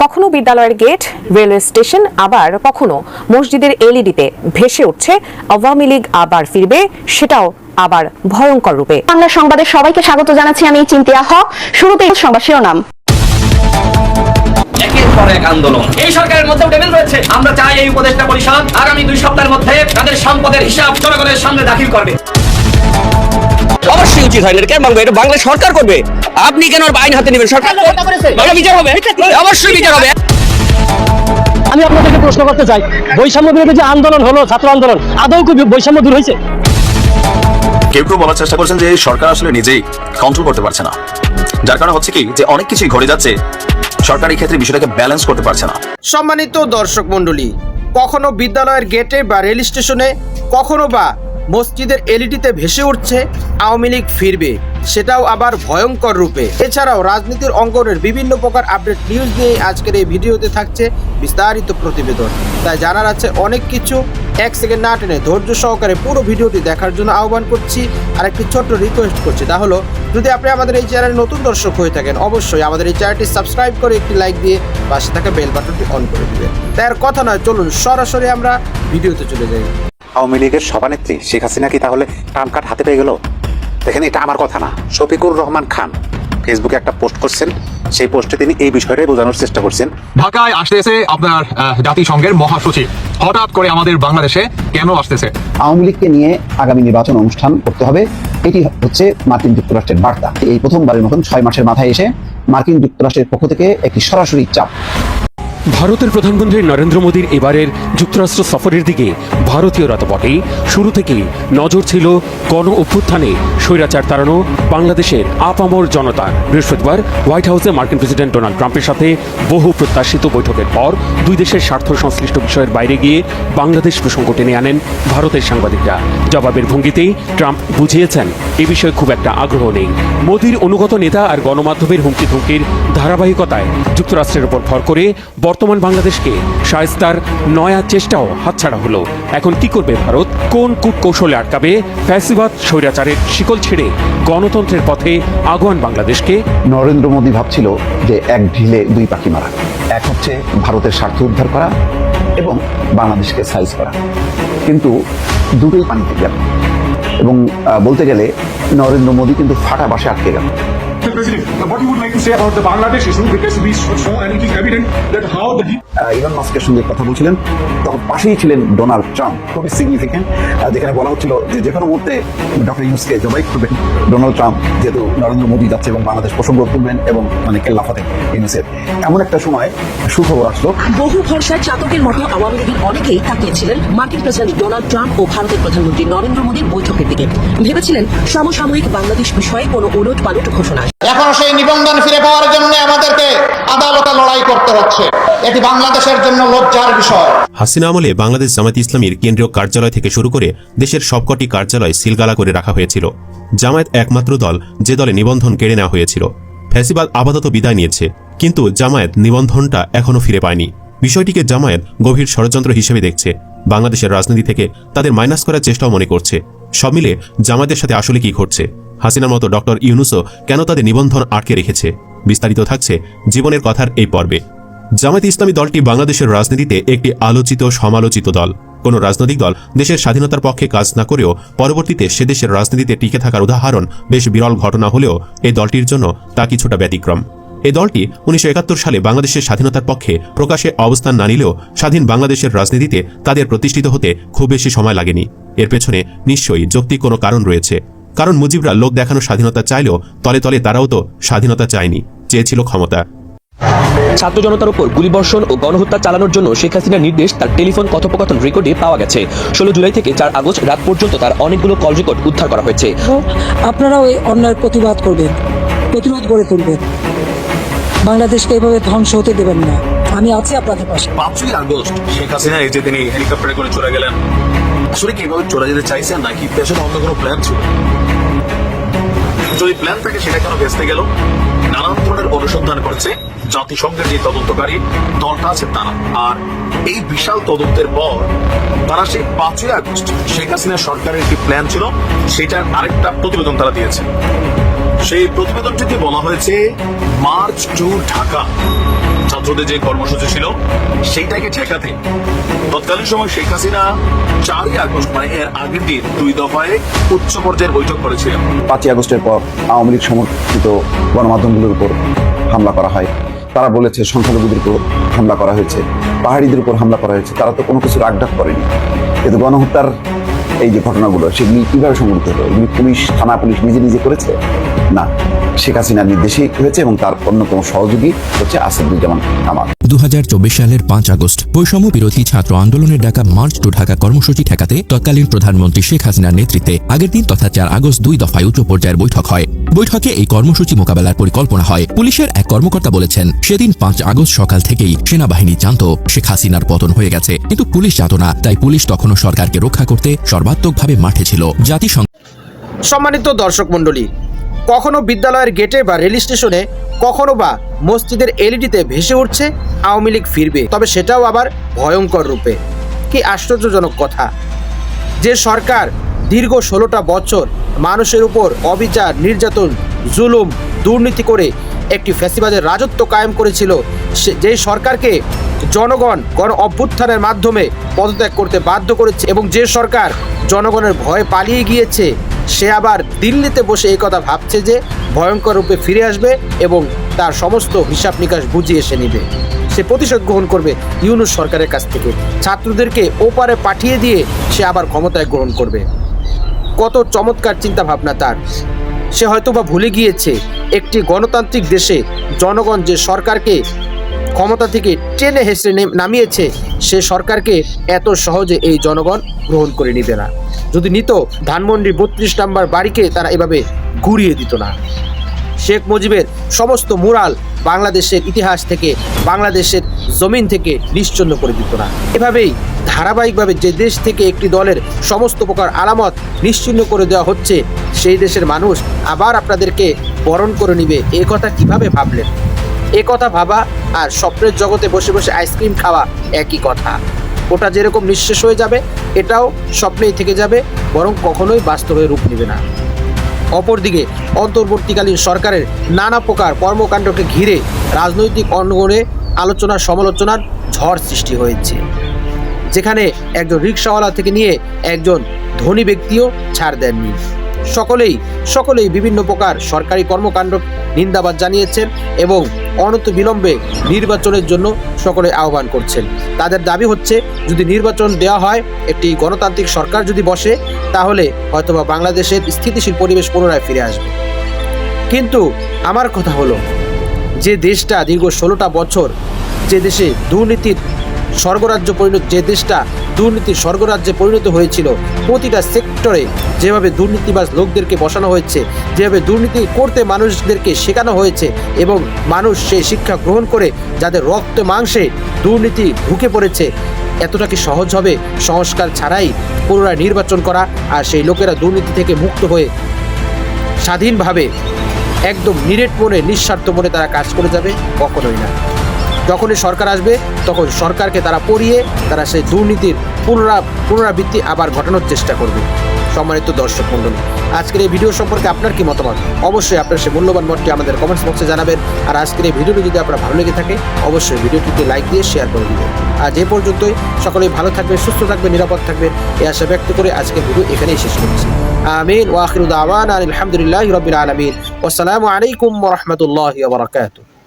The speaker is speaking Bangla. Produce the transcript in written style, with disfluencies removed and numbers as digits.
কখনো বিদ্যালয়ের গেট, রেলওয়ে স্টেশন, আবার কখনো মসজিদের এলইডিতে ভেসে উঠছে আওয়ামী লীগ আবার ফিরবে, সেটাও আবার ভয়ঙ্কর রূপে। বাংলা সংবাদে সবাইকে স্বাগত জানাচ্ছি, আমি চিন্তিয়া হক। শুরুতেই সংবাদ শিরোনাম। একের পর এক আন্দোলন এই সরকারের মধ্যে টেবিল রয়েছে। আমরা চাই এই উপদেষ্টা পরিষদ আগামী 2 সপ্তাহের মধ্যে তাদের সম্পদের হিসাব জনগণের সামনে দাখিল করবে। অবশ্যই উচিত হয় না, কেন ভাঙবে? এটা বাংলা সরকার করবে, আপনি কেন আইন হাতে নেবেন? সরকার বিচার হবে, অবশ্যই বিচার হবে। আমি আপনাদেরকে প্রশ্ন করতে চাই, বৈষম্য বিরোধী যে আন্দোলন হলো, ছাত্র আন্দোলন, আদৌ কি বৈষম্য দূর হয়েছে? কেউ কেউ বলার চেষ্টা করছেন যে সরকার আসলে নিজেই কন্ট্রোল করতে পারছে না, যার কারণে হচ্ছে কি যে অনেক কিছুই ঘটে যাচ্ছে, সরকার এই ক্ষেত্রে বিষয়টাকে ব্যালেন্স করতে পারছে না। সম্মানিত দর্শক মণ্ডলী, কখনো বিদ্যালয়ের গেটে বা রেল স্টেশনে, কখনো বা মসজিদের এলইডিতে ভেসে উঠছে আওয়ামী লীগ ফিরবে, সেটাও আবার ভয়ঙ্কর রূপে। এছাড়াও রাজনীতির অঙ্গনের বিভিন্ন প্রকার আপডেট নিউজ নিয়ে আজকের এই ভিডিওতে থাকছে বিস্তারিত প্রতিবেদন। তাই জানার আছে অনেক কিছু। 1 সেকেন্ড না টেনে ধৈর্য সহকারে পুরো ভিডিওটি দেখার জন্য আহ্বান করছি। আর একটি ছোট্ট রিকোয়েস্ট করছি, তা হলো যদি আপনি আমাদের এই চ্যানেলে নতুন দর্শক হয়ে থাকেন, অবশ্যই আমাদের এই চ্যানেলটি সাবস্ক্রাইব করে একটি লাইক দিয়ে পাশে থাকা বেল বাটনটি অন করে দিবেন। তাই আর কথা নয়, চলুন সরাসরি আমরা ভিডিওতে চলে যাই। আওয়ামী লীগের সভানেত্রী শেখ হাসিনা কি তাহলে ট্রাম্প কার্ড হাতে পেয়ে গেল? দেখেন, এটা আমার কথা না, শফিকুর রহমান খান ফেসবুকে একটা পোস্ট করছেন। সেই পোস্টে তিনি এই বিষয়টাই বোঝানোর চেষ্টা করছেন। ঢাকায় আসতেছে আপনার জাতিসংঘের মহাসচিব, হঠাৎ করে আমাদের বাংলাদেশে কেন আসতেছে? আওয়ামী লীগকে নিয়ে আগামী নির্বাচন অনুষ্ঠান করতে হবে, এটি হচ্ছে মার্কিন যুক্তরাষ্ট্রের বার্তা। এই প্রথমবারের মতন 6 মাসের মাথায় এসে মার্কিন যুক্তরাষ্ট্রের পক্ষ থেকে একটি সরাসরি চাপ। ভারতের প্রধানমন্ত্রী নরেন্দ্র মোদীর এবারের যুক্তরাষ্ট্র সফরের দিকে ভারতীয়রা তো বটেই, শুরু থেকেই নজর ছিল গণ অভ্যুত্থানে স্বৈরাচার তাড়ানো বাংলাদেশের আপামর জনতা। বৃহস্পতিবার হোয়াইট হাউসে মার্কিন প্রেসিডেন্ট ডোনাল্ড ট্রাম্পের সাথে বহু প্রত্যাশিত বৈঠকের পর দুই দেশের স্বার্থ সংশ্লিষ্ট বিষয়ের বাইরে গিয়ে বাংলাদেশ প্রসঙ্গ টেনে আনেন ভারতের সাংবাদিকরা। জবাবের ভঙ্গিতেই ট্রাম্প বুঝিয়েছেন এ বিষয়ে খুব একটা আগ্রহ নেই। মোদীর অনুগত নেতা আর গণমাধ্যমের হুমকি ধমকির ধারাবাহিকতায় যুক্তরাষ্ট্রের উপর ভর করে বর্তমান বাংলাদেশকে শায়েস্তার নয়া চেষ্টাও হাতছাড়া হলো। এখন কি করবে ভারত? কোন কূটকৌশলে আটকাবে ফ্যাসিবাদ স্বৈরাচারের শিকল ছেড়ে গণতন্ত্রের পথে আগুয়ান বাংলাদেশকে? নরেন্দ্র মোদী ভাবছিল যে এক ঢিলে 2 পাখি মারা, এক হচ্ছে ভারতের স্বার্থ উদ্ধার করা এবং বাংলাদেশকে সাইজ করা, কিন্তু দুটোই পানিতে গেল। এবং বলতে গেলে নরেন্দ্র মোদী কিন্তু ফাটা বাসে আটকে গেল। ইলন মাস্কের সঙ্গে কথা বলছিলেন, তখন পাশেই ছিলেন ডোনাল্ড ট্রাম্প। খুবই সিগনিফিকেন্ট, যেখানে বলা হচ্ছিল যে কোনো মুহূর্তে ডক্টর ইউনূসকে জবাই করবেন ডোনাল্ড ট্রাম্প, যেহেতু নরেন্দ্র মোদী যাচ্ছে এবং বাংলাদেশ প্রসঙ্গ তুলবেন এবং কেল্লাফাতে ইউনূসের। এমন একটা সময় সুখবর আসলো। বহু ভরসার চাতকের মতো আওয়ামী লীগের অনেকেই তাকিয়েছিলেন মার্কিন প্রেসিডেন্ট ডোনাল্ড ট্রাম্প ও ভারতের প্রধানমন্ত্রী নরেন্দ্র মোদীর বৈঠকের দিকে। ভেবেছিলেন সমসাময়িক বাংলাদেশ বিষয়ে কোনো উলট পালট ঘোষণা। এখনো সেই নিবন্ধন ফিরে পাওয়ার জন্য আমাদেরকে আদালতে লড়াই করতে হচ্ছে। এটি বাংলাদেশের জন্য লজ্জার বিষয়। হাসিনা আমলে বাংলাদেশ জামায়াত ইসলামীর কেন্দ্রীয় কার্যালয় থেকে শুরু করে দেশের সবকটি কার্যালয় সিলগালা করে রাখা হয়েছিল। জামায়াত একমাত্র দল যে দলে নিবন্ধন কেড়ে নেওয়া হয়েছিল। ফ্যাসিবাদ আপাতত বিদায় নিয়েছে, কিন্তু জামায়াত নিবন্ধনটা এখনো ফিরে পায়নি। বিষয়টিকে জামায়াত গভীর ষড়যন্ত্র হিসেবে দেখছে, বাংলাদেশের রাজনীতি থেকে তাদের মাইনাস করার চেষ্টাও মনে করছে। সব মিলে জামায়াতের সাথে আসলে কি ঘটছে? হাসিনার মতো ডক্টর ইউনূসও কেন তাদের নিবন্ধন আটকে রেখেছে? বিস্তারিত থাকছে জীবনের কথার এই পর্বে। জামায়াত ইসলামী দলটি বাংলাদেশের রাজনীতিতে একটি আলোচিত সমালোচিত দল। কোন রাজনৈতিক দল দেশের স্বাধীনতার পক্ষে কাজ না করেও পরবর্তীতে সে দেশের রাজনীতিতে টিকে থাকার উদাহরণ বেশ বিরল ঘটনা হলেও এই দলটির জন্য তা কিছুটা ব্যতিক্রম। এই দলটি 1971 সালে বাংলাদেশের স্বাধীনতার পক্ষে প্রকাশ্যে অবস্থান না নিলেও স্বাধীন বাংলাদেশের রাজনীতিতে তাদের প্রতিষ্ঠিত হতে খুব বেশি সময় লাগেনি। এর পেছনে নিশ্চয়ই যৌক্তিক কোনো কারণ রয়েছে। কারণ মুজিবরা লোক দেখানো স্বাধীনতা চাইলেও তলে তলে তারাও তো স্বাধীনতা চায়নি, চেয়েছিল ক্ষমতা। ছাত্র জনতার উপর গুলিবর্ষণ ও গণহত্যা চালানোর জন্য শেখ হাসিনার নির্দেশ তার টেলিফোন কথোপকথন রেকর্ডে পাওয়া গেছে। 16 জুলাই থেকে 4 আগস্ট রাত পর্যন্ত তার অনেকগুলো কল রেকর্ড উদ্ধার করা হয়েছে। আপনারাও এই অন্যায়ের প্রতিবাদ করবেন, প্রতিরোধ গড়ে তুলবেন। বাংলাদেশকে এভাবে ধ্বংস হতে দেবেন না। আমি আছি আপনাদের পাশে। 5ই আগস্ট শেখ হাসিনা এই যে তিনি হেলিকপ্টারে করে চলে গেলেন, আসলে কি এভাবে চলে যেতে চাইছেন নাকি পেছনে অন্য কোনো প্ল্যান ছিল? যদি প্ল্যান থাকে সেটা কেন ভেস্তে গেল? নানান ধরনের অনুসন্ধান করছে জাতিসংঘের যে তদন্তকারী দলটা আছে তারা। আর এই বিশাল তদন্তের পর তারা সেই 5ই আগস্ট শেখ হাসিনা সরকারের একটি প্ল্যান ছিল সেটার আরেকটা প্রতিবেদন তারা দিয়েছে। সেই প্রতিবেদনটিতে বলা হয়েছে মার্চ টু ঢাকা। ছাত্রদের যে কর্মসূচি ছিল সেইটাকে ঠেকাতে তৎকালীন সময় শেখ হাসিনা 4ই আগস্ট মানে এর আগের দিন 2 দফায় উচ্চ পর্যায়ের বৈঠক করেছিলেন। 5ই আগস্টের পর আওয়ামী লীগ সমর্থিত গণমাধ্যমগুলোর উপর হামলা করা হয়। তারা বলেছে সংখ্যালঘুদের উপর হামলা করা হয়েছে, পাহাড়িদের উপর হামলা করা হয়েছে। তারা তো কোনো কিছু রাগডাক করেনি, কিন্তু গণহত্যার এই যে ঘটনাগুলো সেগুলি কিভাবে সংঘটিত হলো? এগুলি পুলিশ, থানা পুলিশ নিজে নিজে করেছে? না, শেখ হাসিনার নির্দেশেই হয়েছে এবং তার অন্যতম সহযোগী হচ্ছে আসাদুজ্জামান কামাল। 2024 সালের 5 আগস্ট বৈষম্য বিরোধী ছাত্র আন্দোলনের ডাকা মার্চ টু ঢাকা কর্মসূচি ঠেকাতে তৎকালীন প্রধানমন্ত্রী শেখ হাসিনার নেতৃত্বে আগের দিন তথা 4 আগস্ট 2 দফায় উচ্চ পর্যায়ের বৈঠক হয়। বৈঠকে এই কর্মসূচি মোকাবেলার পরিকল্পনা হয়। পুলিশের এক কর্মকর্তা বলেছেন, সেদিন 5 আগস্ট সকাল থেকেই সেনাবাহিনী জানত শেখ হাসিনার পতন হয়ে গেছে, কিন্তু পুলিশ জানত না। তাই পুলিশ তখনও সরকারকে রক্ষা করতে সর্বাত্মকভাবে মাঠে ছিল। জাতিসংঘ। সম্মানিত দর্শক মণ্ডলী, কখনো বিদ্যালয়ের গেটে বা রেল স্টেশনে, কখনো বা মসজিদের এলইডিতে ভেসে উঠছে আওয়ামী লীগ ফিরবে, তবে সেটাও আবার ভয়ঙ্কর রূপে। কি আশ্চর্যজনক কথা! যে সরকার দীর্ঘ 16টা বছর মানুষের উপর অবিচার, নির্যাতন, জুলুম, দুর্নীতি করে একটি ফ্যাসিবাদের রাজত্ব কায়েম করেছিল, যে সরকারকে জনগণ গণ অভ্যুত্থানের মাধ্যমে পদত্যাগ করতে বাধ্য করেছে এবং যে সরকার জনগণের ভয়ে পালিয়ে গিয়েছে, সে আবার দিল্লিতে বসে এই কথা ভাবছে যে ভয়ঙ্কর রূপে ফিরে আসবে এবং তার সমস্ত হিসাব নিকাশ বুঝিয়ে এসে নিবে। সে প্রতিশোধ গ্রহণ করবে ইউনূস সরকারের কাছ থেকে। ছাত্রদেরকে ওপারে পাঠিয়ে দিয়ে সে আবার ক্ষমতায় গ্রহণ করবে। কত চমৎকার চিন্তা ভাবনা তার! সে হয়তোবা ভুলে গিয়েছে একটি গণতান্ত্রিক দেশে জনগণ যে সরকারকে ক্ষমতা থেকে টেনে হেসড়ে নামিয়েছে, সে সরকারকে এত সহজে এই জনগণ গ্রহণ করে নিবে না। যদি নিত, ধানমন্ডির 32 নম্বর বাড়িকে তারা এভাবে ঘুরিয়ে দিত না। শেখ মুজিবের সমস্ত মুরাল বাংলাদেশের ইতিহাস থেকে, বাংলাদেশের জমিন থেকে নিশ্চিহ্ন করে দিত না। এভাবেই ধারাবাহিকভাবে যে দেশ থেকে একটি দলের সমস্ত প্রকার আলামত নিশ্চিহ্ন করে দেওয়া হচ্ছে, সেই দেশের মানুষ আবার আপনাদেরকে বরণ করে নিবে। এ কথা কিভাবে ভাবলেন? এ কথা ভাবা আর স্বপ্নের জগতে বসে বসে আইসক্রিম খাওয়া একই কথা। ওটা যেরকম নিঃশেষ হয়ে যাবে, এটাও স্বপ্নেই থেকে যাবে, বরং কখনোই বাস্তবে রূপ নেবে না। অপরদিকে অন্তর্বর্তীকালীন সরকারের নানা প্রকার কর্মকাণ্ডকে ঘিরে রাজনৈতিক অঙ্গনে আলোচনা সমালোচনার ঝড় সৃষ্টি হয়েছে, যেখানে একজন রিকশাওয়ালা থেকে নিয়ে একজন ধনী ব্যক্তিও ছাড় দেননি। সকলেই বিভিন্ন প্রকার সরকারি কর্মকাণ্ড নিন্দাবাদ জানিয়েছেন এবং অনন্ত বিলম্বে নির্বাচনের জন্য সকলে আহ্বান করছেন। তাদের দাবি হচ্ছে, যদি নির্বাচন দেওয়া হয়, একটি গণতান্ত্রিক সরকার যদি বসে, তাহলে হয়তোবা বাংলাদেশের স্থিতিশীল পরিবেশ পুনরায় ফিরে আসবে। কিন্তু আমার কথা হলো, যে দেশটা দীর্ঘ 16টা বছর যে দেশে দুর্নীতির স্বর্গরাজ্যে পরিণত হয়েছিল, প্রতিটা সেক্টরে যেভাবে দুর্নীতিবাজ লোকদেরকে বসানো হয়েছে, যেভাবে দুর্নীতি করতে মানুষদেরকে শেখানো হয়েছে এবং মানুষ সেই শিক্ষা গ্রহণ করে যাদের রক্ত মাংসে দুর্নীতি ঢুকে পড়েছে, এতটা কি সহজ হবে সংস্কার ছাড়াই পুনরায় নির্বাচন করা আর সেই লোকেরা দুর্নীতি থেকে মুক্ত হয়ে স্বাধীনভাবে একদম নিরেট মনে, নিঃস্বার্থ মনে তারা কাজ করে যাবে? কখনোই না। যখনই সরকার আসবে, তখন সরকারকে তারা পড়িয়ে তারা সেই দুর্নীতির পুনরাবৃত্তি আবার ঘটানোর চেষ্টা করবে। সম্মানিত দর্শক মণ্ডলী, আজকের এই ভিডিও সম্পর্কে আপনার কি মতামত? অবশ্যই আপনার সেই মূল্যবান মতটি আমাদের কমেন্টস বক্সে জানাবেন। আর আজকের এই ভিডিওটি যদি আপনার ভালো লেগে থাকে, অবশ্যই ভিডিওটিতে লাইক দিয়ে শেয়ার করে দিবেন। আজ এই পর্যন্তই। সকলেই ভালো থাকবেন, সুস্থ থাকবেন, নিরাপদ থাকবেন, এই আশা ব্যক্ত করে আজকের ভিডিও এখানেই শেষ করছি। আমিন ওয়া আখিরু দাওয়ানা আলহামদুলিল্লাহি রাব্বিল আলামিন। ওয়াসসালামু আলাইকুম ওয়া রাহমাতুল্লাহি ওয়া বারাকাতুহু।